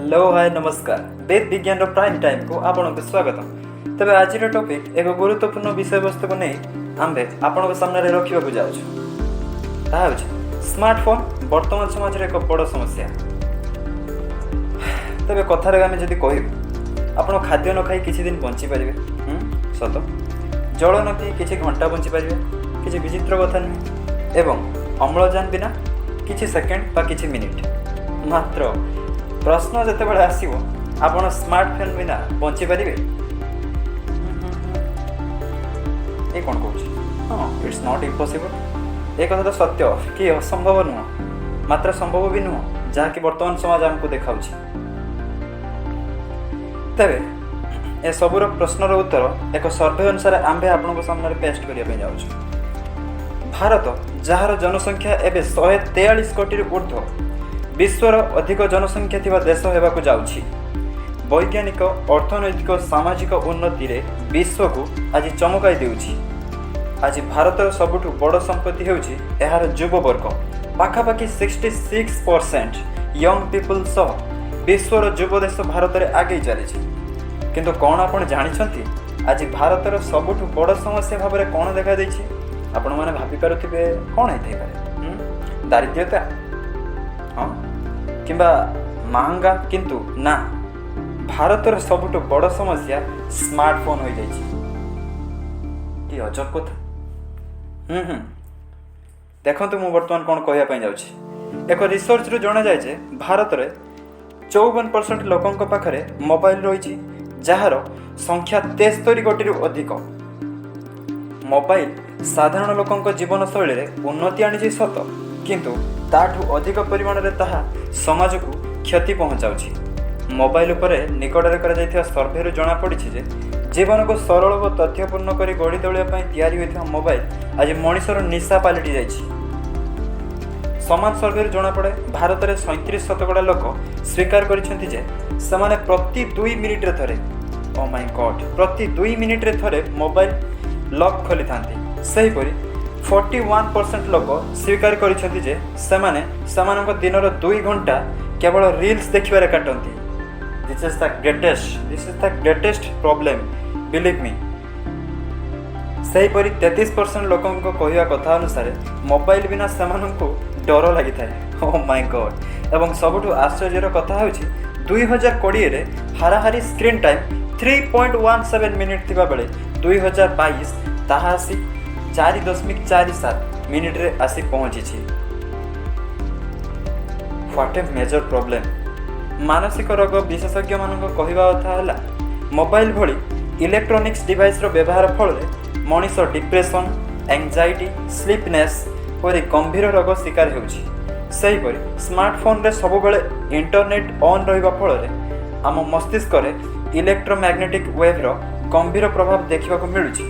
Hello hi नमस्कार वेद विज्ञान prime time को आपको स्वागत। तेरे आज टॉपिक एक गुरुत्वपूर्ण विषय वस्तु को नहीं आंबे आपण सामने रखा जाऊँ स्मार्टफोन वर्तमान समाज एक बड़ समस्या। तेरे कथार आम जब कह आप खाद्य न खाई किसी दिन बंची पारे सत जल न पी किसी घंटा बंची पारे किसी विचित्र कथा नुहे एवं अम्लजान बिना किसी सेकेंड बा किसी मिनिट मात्र प्रश्न जिते बड़े आसो आपण स्मार्टफोन बिना बंची पारे ये कौन कौन हाँ इट्स नॉट इम्पॉसिबल। एक कथा तो सत्य कि असंभव नुह मात्र संभव भी नुह जहाँकि वर्तमान समाज आमको देखा तेरे ए सबूर प्रश्नर उत्तर एक सर्वे अनुसार आंबे आपण सामने पेस्ट करने जाऊँ। भारत जार जनसंख्या एवं 143 कोटी ऊर्ध्व विश्वर अधिक जनसंख्या थिबा देश हेबाकु जाउछि। वैज्ञानिक अर्थनैतिक सामाजिक उन्नति रे विश्व को आज चमकाई देउछि। आज भारतर सबुठु बड़ संपत्ति हेउछि एहार युववर्ग पाखापाखि 66% यंग पीपल सह विश्वर युव देश भारत रे आगे चली। किंतु कौन आपण जानिछंती आज भारतर सबुठु बड़ समस्या भाव में कौन देखा देछि आपण माने भाबी पारुथिबे कौन हेथै पारे दारिद्र्यता हाँ किंबा महंगा किंतु ना भारतर सबुठु बड़ समस्या स्मार्टफोन हो जाइछि। कि अजब कथा देखंतु मु वर्तमान कौन कहया पई जाउछि। एक रिसर्च रु जणा जाय जे भारत रे 54% लोकंक पाखरे मोबाइल रहिछि जहार संख्या 73 कोटी रु अधिक। मोबाइल साधारण लोकंक जीवन शैली रे उन्नति आनिछि सत किंतु ताठू अधिक परिमाण रे ताहा समाज को क्षति पहुंचाउछि। मोबाइल उपरे निकटरे करा जायथिया सर्वे रु जणा पड़िछि जे जीवन को सरल व तथ्यपूर्ण करी गढ़ी तोलिया पई तयारी होइथिया मोबाइल आज मनुष्यर निशा पालटि जाइछि। समान सर्वे रु जणा पड़े भारत रे 37% लोक स्वीकार करिसेंति जे समाने प्रति 2 मिनिट रे थरे ओ माय गॉड प्रति 2 मिनिट रे थरे मोबाइल लॉक खोली थांती। सही परी 41% लोक स्वीकार करिसेंति जे सेमाने समानक दिनर 2 घंटा केवल रील्स देखिबारे काटंती। This is the greatest problem believe me. सही परी 33% लोकंक कहवा कथा अनुसार मोबाइल बिना सेमानंकु डर लागि थाए। ओ माय गॉड एवं सबुठु आश्चर्यर कथा होछि 2020 रे हाराहारी स्क्रीन टाइम 3.17 मिनिट थिबा बेले 2022 ताहा आसी 4.47 मिनिट रे आसी पहुंची छी। What a major problem. मानसिक रोग विशेषज्ञ मानक कहवा कथा हला मोबाइल भली इलेक्ट्रोनिक्स डिवाइस रो व्यवहार फल मनीष डिप्रेशन एंजाइटी स्लीपनेस परि गंभीर रोग शिकार होउछि। सही परि स्मार्टफोन रे सब बेले इंटरनेट ऑन रहिबा फल रे आम मस्तिष्क रे इलेक्ट्रोमैग्नेटिक वेव रो गंभीर प्रभाव देखिबाकू मिलुछि।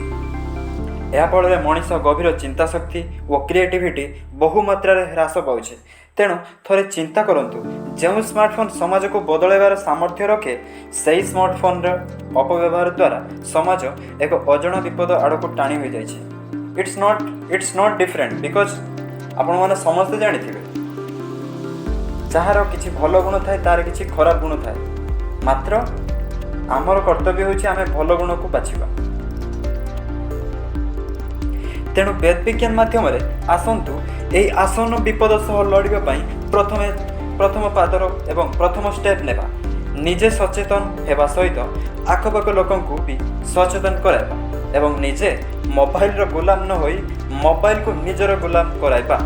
या फल मनीष गभीर चिंता शक्ति और क्रिएटिविटी बहु मात्रा ह्रास पाउछे। तेणु थोड़े चिंता करंतु जो स्मार्टफोन समाज को बदलाइबार सामर्थ्य रखे सही स्मार्टफोन अपव्यवहार द्वारा समाज एक अजଣା विपद आड़ को टाणी हो जाइए। इट्स नॉट डिफरेंट बिकॉज आपण माने समस्ते जानिथिबे जहार किछि भल गुण थाए तार किछि खराब गुण थाए मात्र आमर कर्तव्य होछि आमे भल गुण को बाछिबा। तेणु वेद विज्ञान माध्यम आसतु यही आसन विपद सह लड़िबा पई प्रथम पादर एवं प्रथम स्टेप नेबा निजे सचेतन हेबा सहित आखपाख लोकंकु भी सचेतन कराइबा एवं निजे मोबाइल रो गुलाम न होई मोबाइल को निजर गुलाम कराइबा।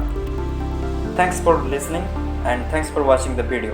Thanks for listening and thanks for watching the video.